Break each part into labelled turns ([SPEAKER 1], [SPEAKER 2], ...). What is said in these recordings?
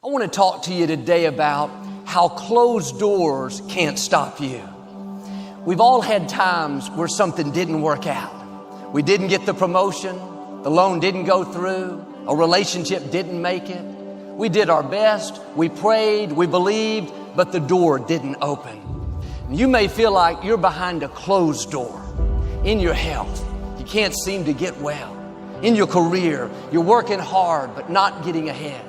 [SPEAKER 1] I want to talk to you today about how closed doors can't stop you. We've all had times where something didn't work out. We didn't get the promotion, the loan didn't go through, a relationship didn't make it. We did our best, we prayed, we believed, but the door didn't open. You may feel like you're behind a closed door in your health. You can't seem to get well. In your career, you're working hard but not getting ahead.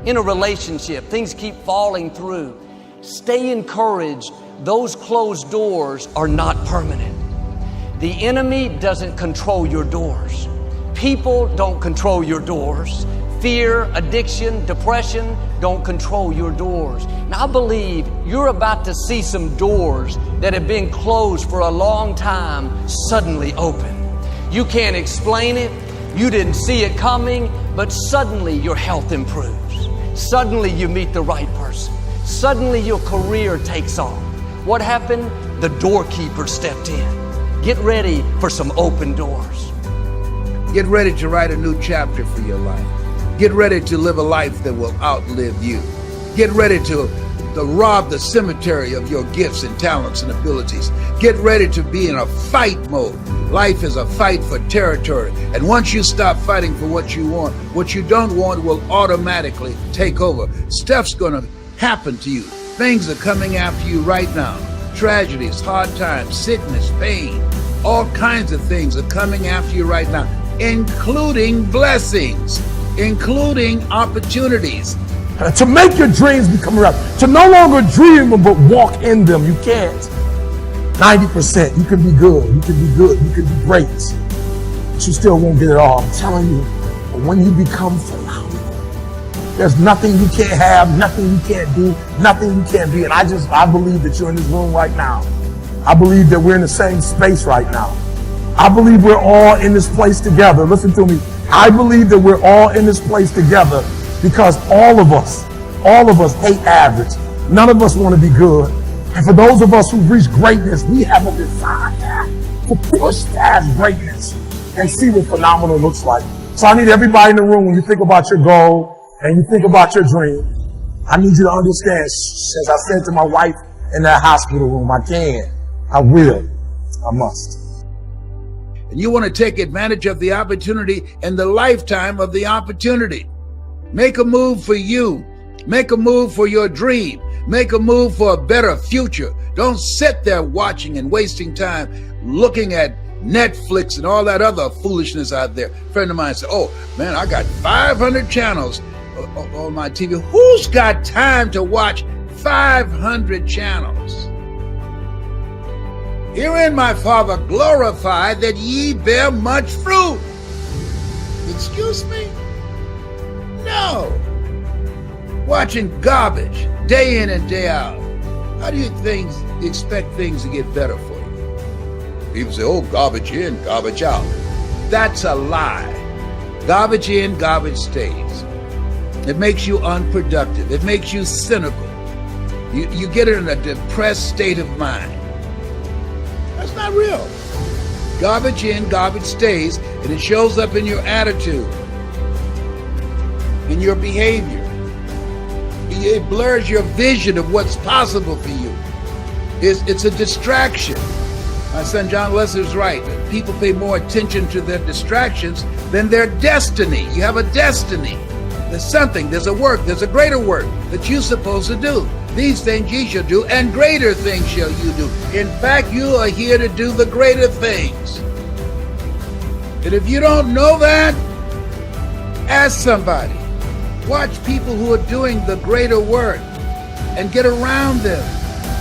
[SPEAKER 1] In a relationship, things keep falling through. Stay encouraged. Those closed doors are not permanent. The enemy doesn't control your doors. People don't control your doors. Fear, addiction, depression don't control your doors. Now, I believe you're about to see some doors that have been closed for a long time suddenly open. You can't explain it. You didn't see it coming, but suddenly your health improves. Suddenly you meet the right person. Suddenly your career takes off. What happened? The doorkeeper stepped in. Get ready for some open doors.
[SPEAKER 2] Get ready to write a new chapter for your life. Get ready to live a life that will outlive you. Get ready to rob the cemetery of your gifts and talents and abilities. Get ready to be in a fight mode. Life is a fight for territory. And once you stop fighting for what you want, what you don't want will automatically take over. Stuff's going to happen to you. Things are coming after you right now. Tragedies, hard times, sickness, pain, all kinds of things are coming after you right now, including blessings, including opportunities.
[SPEAKER 3] To make your dreams become reality. To no longer dream them, but walk in them. You can't. 90%. You can be good. You can be good. You can be great. But you still won't get it all. I'm telling you. But when you become phenomenal, there's nothing you can't have, nothing you can't do, nothing you can't be. And I believe that you're in this room right now. I believe that we're in the same space right now. I believe we're all in this place together. Listen to me. I believe that we're all in this place together because all of us hate average. None of us want to be good. And for those of us who've reached greatness, we have a desire to push past greatness and see what phenomenal looks like. So I need everybody in the room, when you think about your goal and you think about your dream, I need you to understand, as I said to my wife in that hospital room, I can, I will, I must.
[SPEAKER 2] And you want to take advantage of the opportunity and the lifetime of the opportunity. Make a move for you. Make a move for your dream. Make a move for a better future. Don't sit there watching and wasting time looking at Netflix and all that other foolishness out there. A friend of mine said, oh man, I got 500 channels on my TV. Who's got time to watch 500 channels? Herein my Father glorified that ye bear much fruit. Excuse me? No. Watching garbage day in and day out. How do you expect things to get better for you? People say, oh, garbage in, garbage out. That's a lie. Garbage in, garbage stays. It makes you unproductive. It makes you cynical. You get in a depressed state of mind. That's not real. Garbage in, garbage stays, and it shows up in your attitude, in your behavior. It blurs your vision of what's possible for you. It's a distraction. My son John Leslie's right. People pay more attention to their distractions than their destiny. You have a destiny. There's something, there's a work, there's a greater work that you're supposed to do. These things ye shall do, and greater things shall you do. In fact, you are here to do the greater things. And if you don't know that, ask somebody. Watch people who are doing the greater work and get around them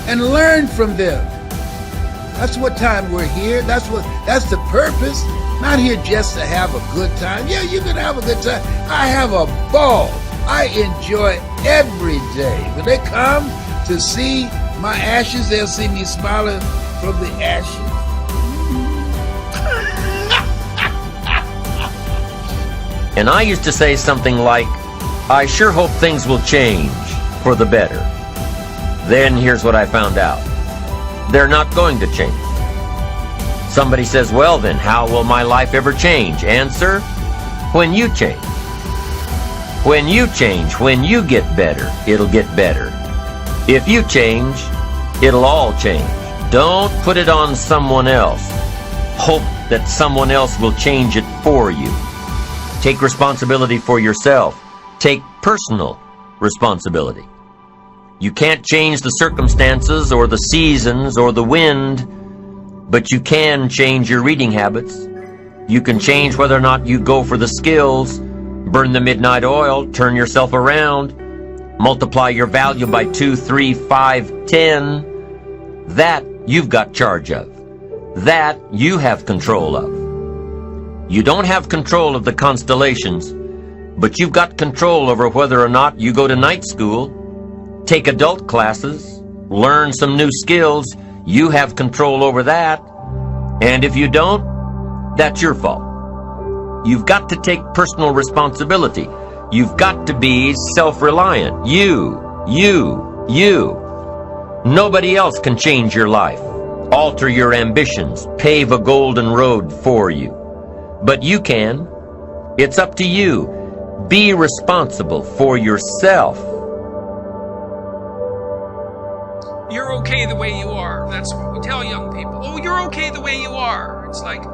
[SPEAKER 2] and learn from them. That's what time we're here. That's the purpose. Not here just to have a good time. Yeah, you can have a good time. I have a ball. I enjoy every day. When they come to see my ashes, they'll see me smiling from the ashes.
[SPEAKER 4] And I used to say something like, I sure hope things will change for the better. Then here's what I found out. They're not going to change. Somebody says, well then, how will my life ever change? Answer, when you change. When you change, when you get better, it'll get better. If you change, it'll all change. Don't put it on someone else. Hope that someone else will change it for you. Take responsibility for yourself. Take personal responsibility. You can't change the circumstances or the seasons or the wind, but you can change your reading habits. You can change whether or not you go for the skills, burn the midnight oil, turn yourself around, multiply your value by 2, 3, 5, 10. That you've got charge of. That you have control of. You don't have control of the constellations, but you've got control over whether or not you go to night school, take adult classes, learn some new skills. You have control over that. And if you don't, that's your fault. You've got to take personal responsibility. You've got to be self-reliant. You. Nobody else can change your life, alter your ambitions, pave a golden road for you. But you can. It's up to you. Be responsible for yourself.
[SPEAKER 5] You're okay the way you are. That's what we tell young people. Oh, you're okay the way you are. It's like,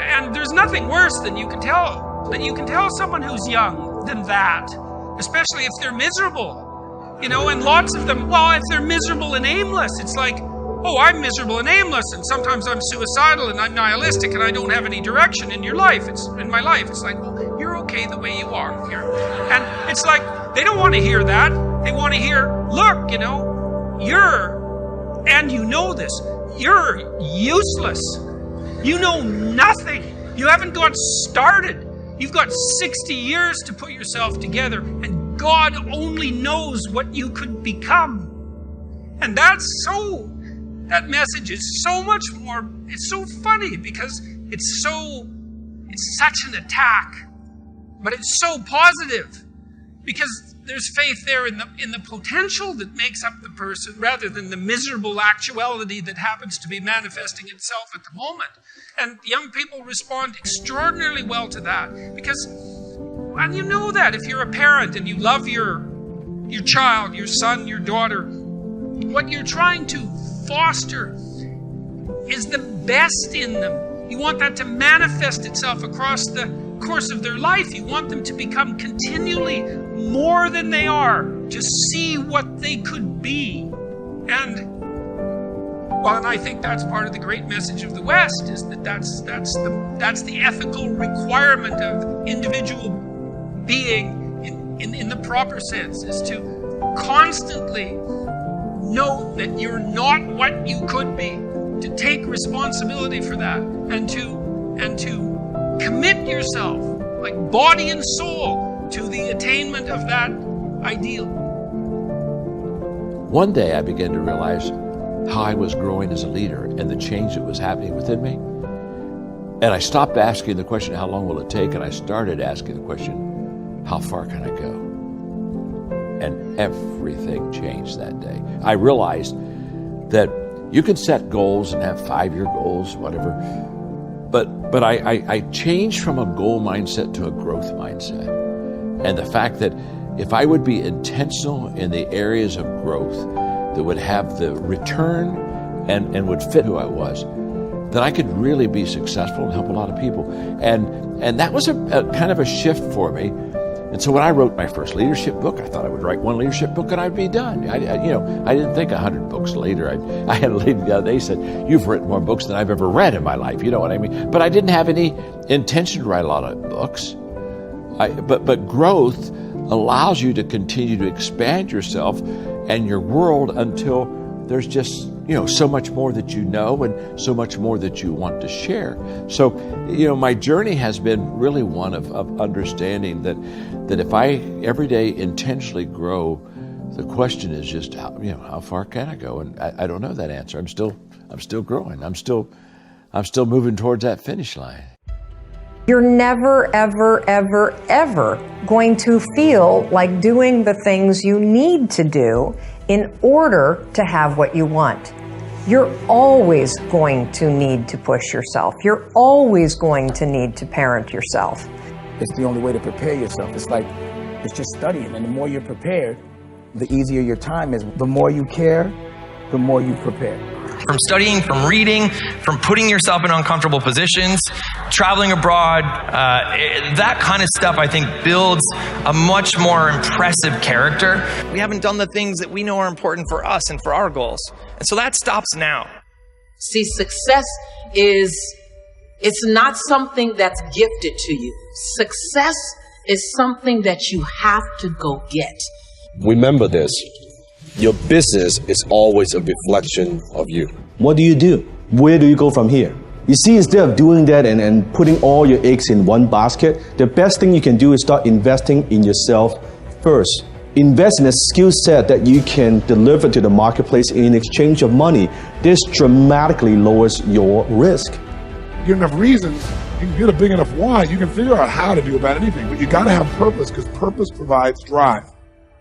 [SPEAKER 5] and there's nothing worse than you can tell someone who's young than that, especially if they're miserable. You know, and lots of them, well, if they're miserable and aimless, it's like, oh, I'm miserable and aimless, and sometimes I'm suicidal and I'm nihilistic and I don't have any direction in your life. It's in my life. It's like, well, you're okay the way you are. And it's like, they don't want to hear that. They want to hear, look, you know, and you know this, you're useless. You know nothing. You haven't got started. You've got 60 years to put yourself together, and God only knows what you could become. And that message is so much more, it's so funny because it's such an attack, but it's so positive because there's faith there in the potential that makes up the person rather than the miserable actuality that happens to be manifesting itself at the moment. And young people respond extraordinarily well to that because, and you know that if you're a parent and you love your child, your son, your daughter, what you're trying to foster is the best in them. You want that to manifest itself across the course of their life. You want them to become continually more than they are, to see what they could be. And I think that's part of the great message of the West, is that that's the ethical requirement of individual being in the proper sense, is to constantly know that you're not what you could be, to take responsibility for that, and to commit yourself, like body and soul, to the attainment of that ideal.
[SPEAKER 6] One day I began to realize how I was growing as a leader and the change that was happening within me. And I stopped asking the question, how long will it take? And I started asking the question, how far can I go? And everything changed that day. I realized that you can set goals and have 5-year goals, whatever, but I changed from a goal mindset to a growth mindset. And the fact that if I would be intentional in the areas of growth that would have the return and would fit who I was, then I could really be successful and help a lot of people. And that was a kind of a shift for me. And so when I wrote my first leadership book, I thought I would write one leadership book and I'd be done. I didn't think 100 books later. I had a lady the other day said, "You've written more books than I've ever read in my life." You know what I mean? But I didn't have any intention to write a lot of books. But growth allows you to continue to expand yourself and your world until there's just, so much more that you know and so much more that you want to share. So, my journey has been really one of understanding that if I every day intentionally grow, the question is just how far can I go? And I don't know that answer. I'm still growing. I'm still moving towards that finish line.
[SPEAKER 7] You're never, ever, ever, ever going to feel like doing the things you need to do in order to have what you want. You're always going to need to push yourself. You're always going to need to parent yourself.
[SPEAKER 8] It's the only way to prepare yourself. It's just studying. And the more you're prepared, the easier your time is. The more you care, the more you prepare.
[SPEAKER 9] From studying, from reading, from putting yourself in uncomfortable positions, traveling abroad, that kind of stuff I think builds a much more impressive character. We haven't done the things that we know are important for us and for our goals. And so that stops now.
[SPEAKER 10] See, success it's not something that's gifted to you. Success is something that you have to go get.
[SPEAKER 11] Remember this. Your business is always a reflection of you.
[SPEAKER 12] What do you do? Where do you go from here? You see, instead of doing that and putting all your eggs in one basket, the best thing you can do is start investing in yourself first. Invest in a skill set that you can deliver to the marketplace in exchange of money. This dramatically lowers your risk.
[SPEAKER 3] Get enough reasons, you can get a big enough why, you can figure out how to do about anything. But you got to have purpose, because purpose provides drive.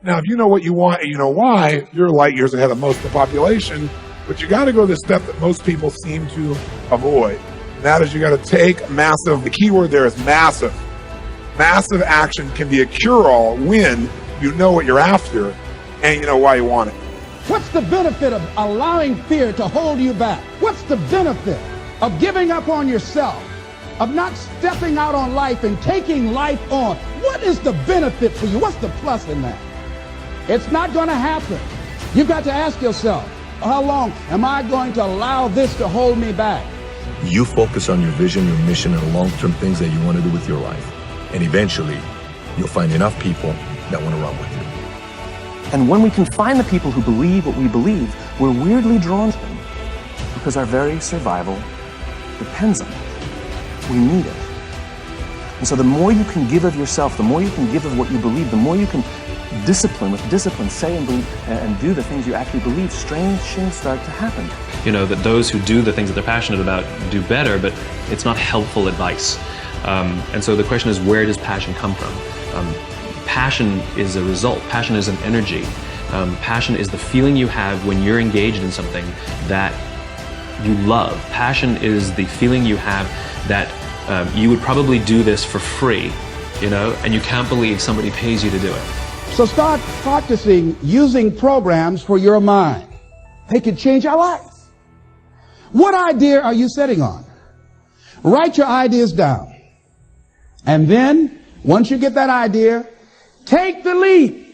[SPEAKER 3] Now, if you know what you want and you know why, you're light years ahead of most of the population, but you got to go the step that most people seem to avoid. And that is, you got to take massive, the key word there is massive. Massive action can be a cure-all when you know what you're after and you know why you want it.
[SPEAKER 13] What's the benefit of allowing fear to hold you back? What's the benefit of giving up on yourself, of not stepping out on life and taking life on? What is the benefit for you? What's the plus in that? It's not going to happen. You've got to ask yourself, how long am I going to allow this to hold me back?
[SPEAKER 14] You focus on your vision, your mission, and long-term things that you want to do with your life. And eventually, you'll find enough people that want to run with you.
[SPEAKER 15] And when we can find the people who believe what we believe, we're weirdly drawn to them because our very survival depends on it. We need it. And so the more you can give of yourself, the more you can give of what you believe, the more you can with discipline, say and believe, and do the things you actually believe, strange things start to happen.
[SPEAKER 16] You know, that those who do the things that they're passionate about do better, but it's not helpful advice. And so the question is, where does passion come from? Passion is a result. Passion is an energy. Passion is the feeling you have when you're engaged in something that you love. Passion is the feeling you have that you would probably do this for free, you know, and you can't believe somebody pays you to do it.
[SPEAKER 13] So start practicing using programs for your mind. They can change our lives. What idea are you sitting on? Write your ideas down. And then, once you get that idea, take the leap.